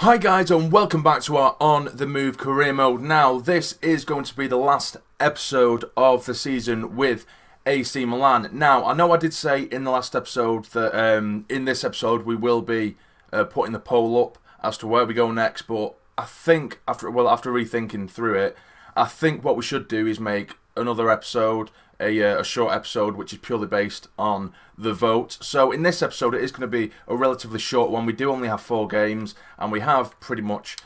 Hi guys, and welcome back to our On The Move career mode. Now, this is going to be the last episode of the season with AC Milan. Now, I know I did say in the last episode that in this episode we will be putting the poll up as to where we go next, but I think after rethinking through it, I think what we should do is make another episode, a short episode, which is purely based on the vote. So in this episode, it is going to be a relatively short one. We do only have 4 games, and we have pretty much,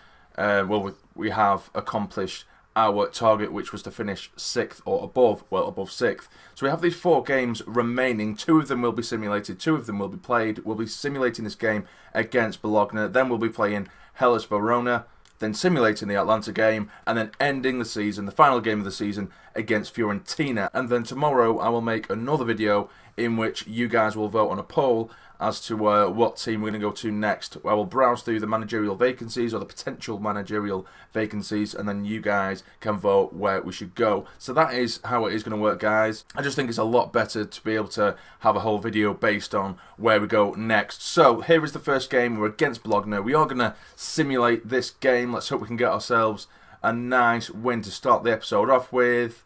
we have accomplished our target, which was to finish 6th or above, above 6th. So we have these 4 games remaining. 2 of them will be simulated, 2 of them will be played. We'll be simulating this game against Bologna, then we'll be playing Hellas Verona, then simulating the Atlanta game, and then ending the season, the final game of the season, against Fiorentina. And then tomorrow I will make another video in which you guys will vote on a poll as to what team we're going to go to next. I will browse through the managerial vacancies or the potential managerial vacancies, and then you guys can vote where we should go. So that is how it is going to work, guys. I just think it's a lot better to be able to have a whole video based on where we go next. So here is the first game. We're against Bologna. We are going to simulate this game. Let's hope we can get ourselves a nice win to start the episode off with.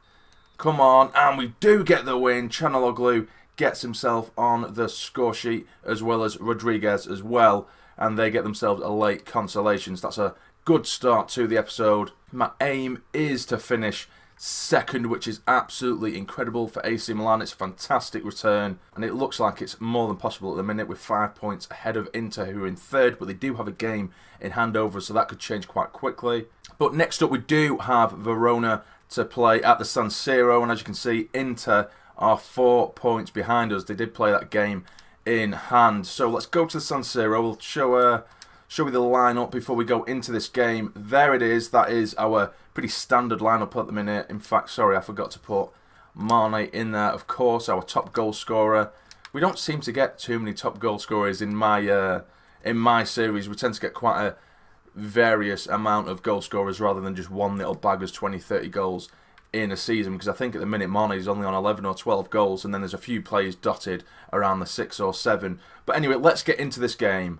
Come on, and we do get the win. Chanaloglu gets himself on the score sheet, as well as Rodriguez as well, and they get themselves a late consolation. So that's a good start to the episode. My aim is to finish 2nd, which is absolutely incredible for AC Milan. It's a fantastic return, and it looks like it's more than possible at the minute with 5 points ahead of Inter, who are in 3rd, but they do have a game in handover, so that could change quite quickly. But next up, we do have Verona to play at the San Siro, and as you can see, Inter are 4 points behind us. They did play that game in hand. So let's go to the San Siro. We'll show you the lineup before we go into this game. There it is. That is our pretty standard lineup at the minute. In fact, sorry, I forgot to put Mane in there. Of course, our top goal scorer. We don't seem to get too many top goal scorers in my series. We tend to get quite a various amount of goal scorers rather than just one little baggers 20-30 goals in a season, because I think at the minute Mane is only on 11 or 12 goals, and then there's a few players dotted around the 6 or 7. But anyway, let's get into this game.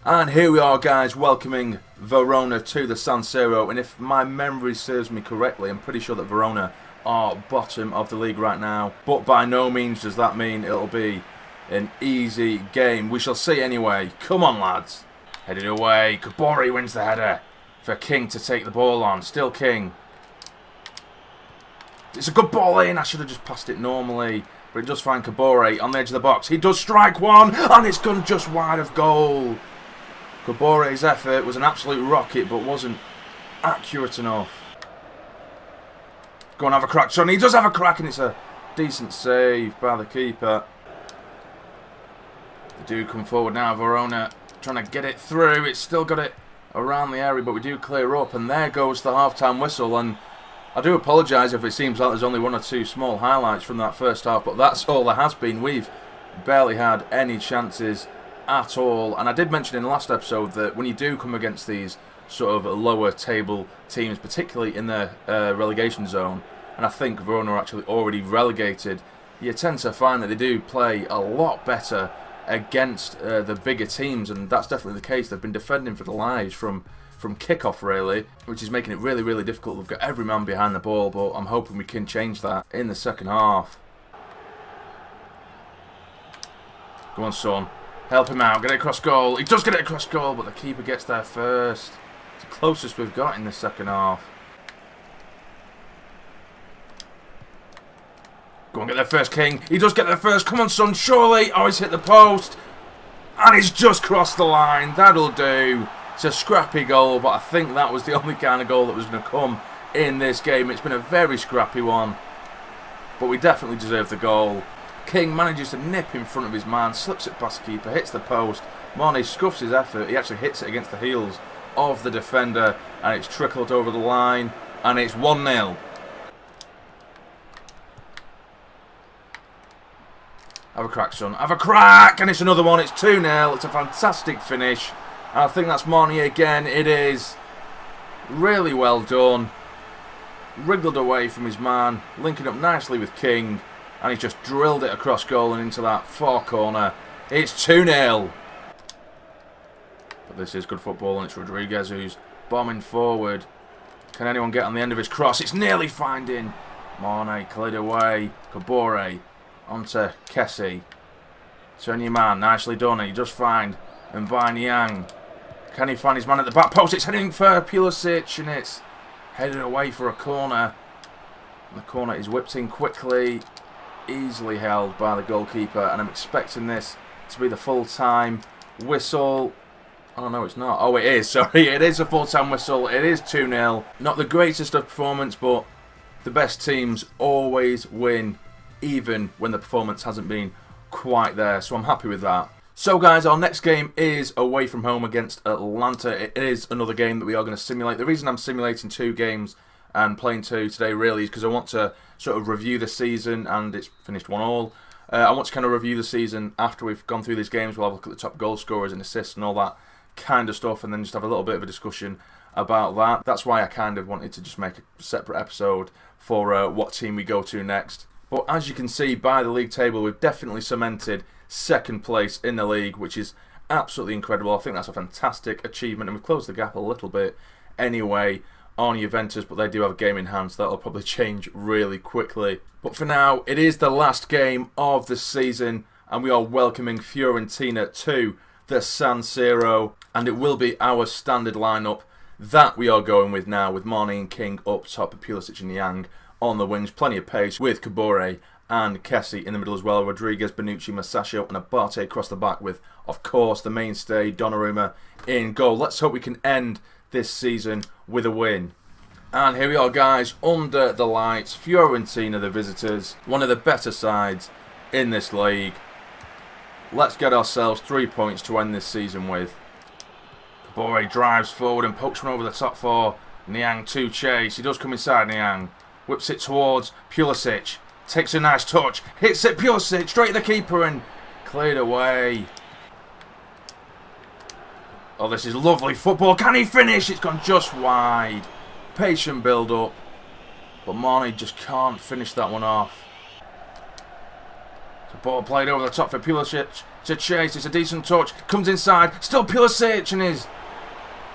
And here we are, guys, welcoming Verona to the San Siro. And if my memory serves me correctly, I'm pretty sure that Verona are bottom of the league right now. But by no means does that mean it'll be an easy game. We shall see anyway. Come on, lads. Headed away. Kabori wins the header for King to take the ball on. Still King. It's a good ball in. I should have just passed it normally. But it does find Kabore on the edge of the box. He does strike one. And it's gone just wide of goal. Kabore's effort was an absolute rocket, but wasn't accurate enough. Go and have a crack, Son. He does have a crack, and it's a decent save by the keeper. They do come forward now. Verona trying to get it through. It's still got it around the area, but we do clear up. And there goes the half-time whistle. And I do apologise if it seems like there's only 1 or 2 small highlights from that first half, but that's all there has been. We've barely had any chances at all. And I did mention in the last episode that when you do come against these sort of lower table teams, particularly in the relegation zone, and I think Verona are actually already relegated, you tend to find that they do play a lot better against the bigger teams, and that's definitely the case. They've been defending for their lives from kickoff, really, which is making it really, really difficult. We've got every man behind the ball, but I'm hoping we can change that in the second half. Go on, Son. Help him out. Get it across goal. He does get it across goal, but the keeper gets there first. It's the closest we've got in the second half. Go on, get there first, King. He does get there first. Come on, Son. Surely. Oh, he's hit the post. And he's just crossed the line. That'll do. It's a scrappy goal, but I think that was the only kind of goal that was going to come in this game. It's been a very scrappy one, but we definitely deserve the goal. King manages to nip in front of his man, slips it past the keeper, hits the post. Mane scuffs his effort. He actually hits it against the heels of the defender, and it's trickled over the line, and it's 1-0. Have a crack, Son. Have a crack, and it's another one. It's 2-0. It's a fantastic finish. I think that's Mane again. It is really well done. Wriggled away from his man, linking up nicely with King, and he's just drilled it across goal and into that far corner. It's 2-0. This is good football, and it's Rodriguez who's bombing forward. Can anyone get on the end of his cross? It's nearly finding Mane, cleared away. Kabore onto Kessie. Turn your man, nicely done. He does find Niang. Can he find his man at the back post? It's heading for Pulisic, and it's headed away for a corner. And the corner is whipped in quickly, easily held by the goalkeeper, and I'm expecting this to be the full-time whistle. Oh no, it's not. Oh, it is, sorry. It is a full-time whistle. It is 2-0. Not the greatest of performance, but the best teams always win, even when the performance hasn't been quite there. So I'm happy with that. So guys, our next game is away from home against Atlanta. It is another game that we are going to simulate. The reason I'm simulating 2 games and playing 2 today really is because I want to sort of review the season, and it's finished 1-1. I want to kind of review the season after we've gone through these games. We'll have a look at the top goal scorers and assists and all that kind of stuff, and then just have a little bit of a discussion about that. That's why I kind of wanted to just make a separate episode for what team we go to next. But as you can see by the league table, we've definitely cemented 2nd place in the league, which is absolutely incredible. I think that's a fantastic achievement, and we've closed the gap a little bit anyway on Juventus, but they do have a game in hand, so that'll probably change really quickly. But for now, it is the last game of the season, and we are welcoming Fiorentina to the San Siro, and it will be our standard lineup that we are going with now, with Mane and King up top, Pulisic and Niang on the wings, plenty of pace with Kabore and Kessie in the middle as well. Rodriguez, Bonucci, Masaccio and Abate across the back with, of course, the mainstay Donnarumma in goal. Let's hope we can end this season with a win. And here we are, guys, under the lights. Fiorentina, the visitors, one of the better sides in this league. Let's get ourselves 3 points to end this season with. Kabore drives forward and pokes one over the top for Niang to chase. He does come inside, Niang. Whips it towards Pulisic. Takes a nice touch. Hits it, Pulisic, straight at the keeper and cleared away. Oh, this is lovely football. Can he finish? It's gone just wide. Patient build-up. But Mane just can't finish that one off. The ball played over the top for Pulisic to chase. It's a decent touch. Comes inside. Still Pulisic and is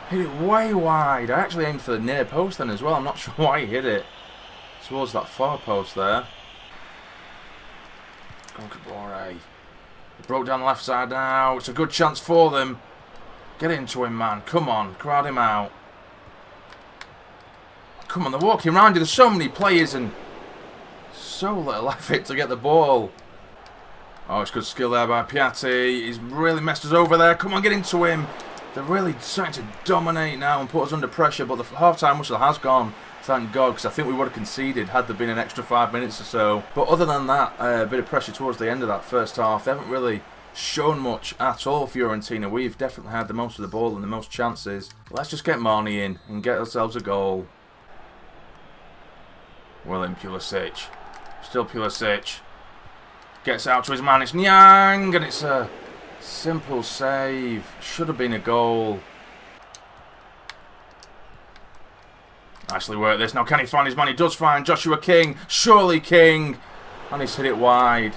hit it way wide. I actually aimed for the near post then as well. I'm not sure why he hit it towards that far post there. Go Kabore. He broke down the left side now. It's a good chance for them. Get into him, man. Come on. Crowd him out. Come on, they're walking around you. There's so many players and so little effort to get the ball. Oh, it's good skill there by Piatti. He's really messed us over there. Come on, get into him. They're really starting to dominate now and put us under pressure, but the half-time whistle has gone. Thank God, because I think we would have conceded had there been an extra 5 minutes or so. But other than that, a bit of pressure towards the end of that first half. They haven't really shown much at all, Fiorentina. We've definitely had the most of the ball and the most chances. Let's just get Mane in and get ourselves a goal. William Pulisic. Still Pulisic. Gets out to his man. It's Niang, and it's a simple save. Should have been a goal. Nicely worked this. Now can he find his man? He does find Joshua King. Surely King. And he's hit it wide.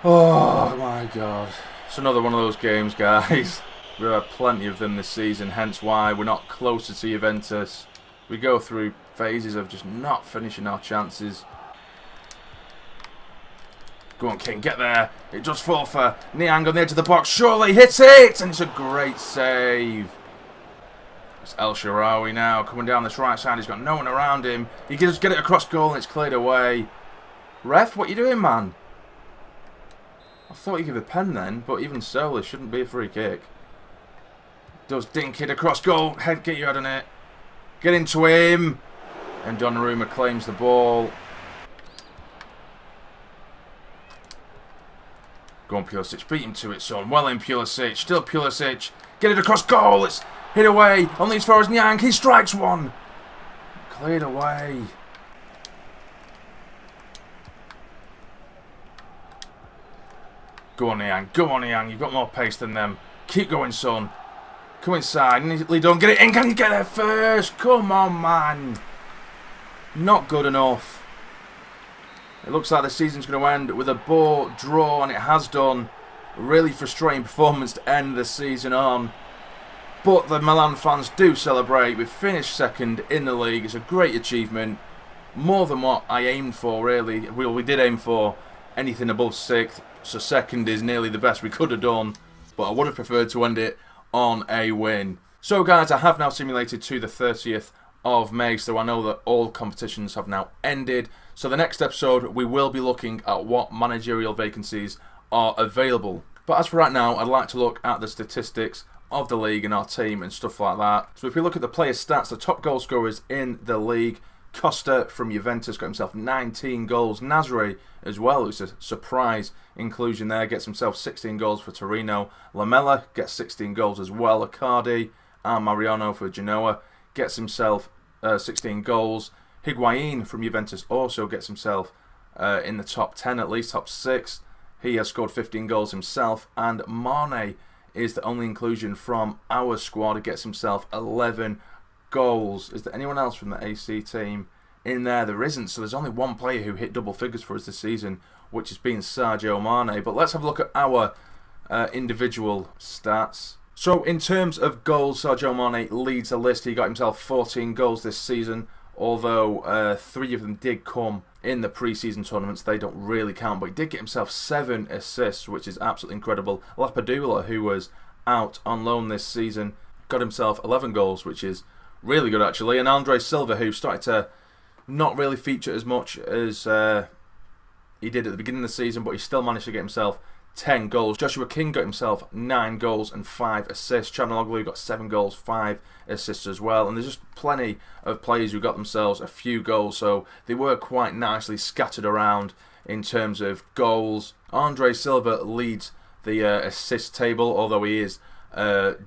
Oh my God. It's another one of those games, guys. We've had plenty of them this season, hence why we're not closer to Juventus. We go through phases of just not finishing our chances. Go on, King, get there. It does fall for Niang on the edge of the box. Surely hits it! And it's a great save. It's El Shaarawy now coming down this right side. He's got no one around him. He can just get it across goal and it's cleared away. Ref, what are you doing, man? I thought you gave a pen then, but even so, there shouldn't be a free kick. Does dink it across goal. Head, get your head on it. Get into him. And Donnarumma claims the ball. Go on, Pulisic. Beat him to it, son. Well in, Pulisic. Still Pulisic. Get it across goal. It's hit away. Only as far as Niang. He strikes one. Cleared away. Go on, Niang. Go on, Niang. You've got more pace than them. Keep going, son. Come inside. Neatly done. Get it in. Can you get there first? Come on, man. Not good enough. It looks like the season's going to end with a draw, and it has done. A really frustrating performance to end the season on. But the Milan fans do celebrate. We've finished second in the league. It's a great achievement. More than what I aimed for, really. We did aim for anything above sixth, so second is nearly the best we could have done. But I would have preferred to end it on a win. So guys, I have now simulated to the 30th of May, so I know that all competitions have now ended. So the next episode, we will be looking at what managerial vacancies are available. But as for right now, I'd like to look at the statistics of the league and our team and stuff like that. So if we look at the player stats, the top goal scorers in the league, Costa from Juventus got himself 19 goals. Nasri as well, who's a surprise inclusion there, gets himself 16 goals for Torino. Lamela gets 16 goals as well. Icardi and Mariano for Genoa gets himself 16 goals. Higuain from Juventus also gets himself in the top 10, at least top 6. He has scored 15 goals himself. And Mane is the only inclusion from our squad. He gets himself 11 goals. Is there anyone else from the AC team in there? There isn't, so there's only one player who hit double figures for us this season, which has been Sadio Mane. But let's have a look at our individual stats. So in terms of goals, Sadio Mane leads the list. He got himself 14 goals this season, although 3 of them did come in the pre-season tournaments. They don't really count, but he did get himself 7 assists, which is absolutely incredible. Lapadula, who was out on loan this season, got himself 11 goals, which is really good actually. And Andre Silva, who started to not really feature as much as he did at the beginning of the season, but he still managed to get himself 10 goals. Joshua King got himself 9 goals and 5 assists. Chanaloglu got 7 goals, 5 assists as well. And there's just plenty of players who got themselves a few goals, so they were quite nicely scattered around in terms of goals. Andre Silva leads the assist table, although he is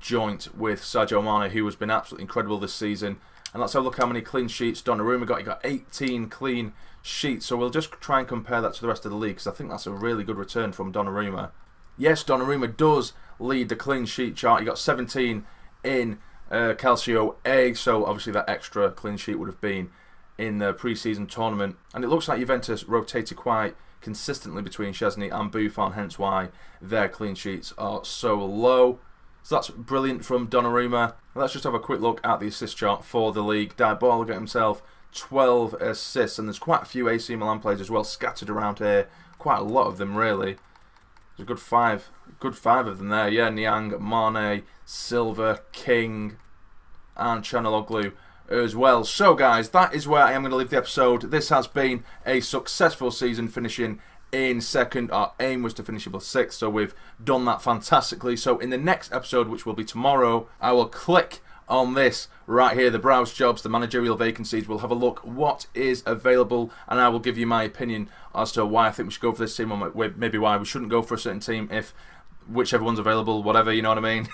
joint with Sadio Mane, who has been absolutely incredible this season. And let's have a look how many clean sheets Donnarumma got. He got 18 clean sheets, so we'll just try and compare that to the rest of the league, because I think that's a really good return from Donnarumma. Yes, Donnarumma does lead the clean sheet chart. He got 17 in Calcio A, so obviously that extra clean sheet would have been in the pre-season tournament. And it looks like Juventus rotated quite consistently between Szczesny and Buffon, hence why their clean sheets are so low. So that's brilliant from Donnarumma. Let's just have a quick look at the assist chart for the league. Dybala got himself 12 assists, and there's quite a few AC Milan players as well scattered around here. Quite a lot of them, really. There's a good five of them there. Yeah, Niang, Mane, Silva, King, and Chanaloglu as well. So, guys, that is where I am going to leave the episode. This has been a successful season, finishing in second. Our aim was to finish above 6th, so we've done that fantastically. So in the next episode, which will be tomorrow, I will click on this right here, the browse jobs, the managerial vacancies. We'll have a look what is available, and I will give you my opinion as to why I think we should go for this team, or maybe why we shouldn't go for a certain team, if whichever one's available, whatever, you know what I mean.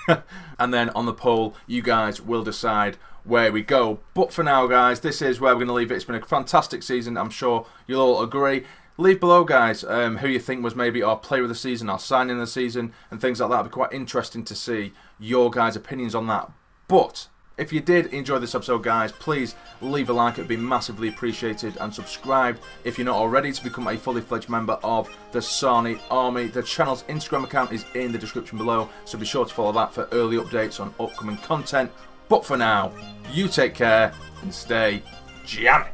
And then on the poll, you guys will decide where we go. But for now, guys, this is where we're going to leave it. It's been a fantastic season. I'm sure you'll all agree. Leave below, guys, who you think was maybe our player of the season, our signing of the season, and things like that. It'd be quite interesting to see your guys' opinions on that. But if you did enjoy this episode, guys, please leave a like. It'd be massively appreciated. And subscribe if you're not already to become a fully fledged member of the Sarni Army. The channel's Instagram account is in the description below, so be sure to follow that for early updates on upcoming content. But for now, you take care and stay jamming.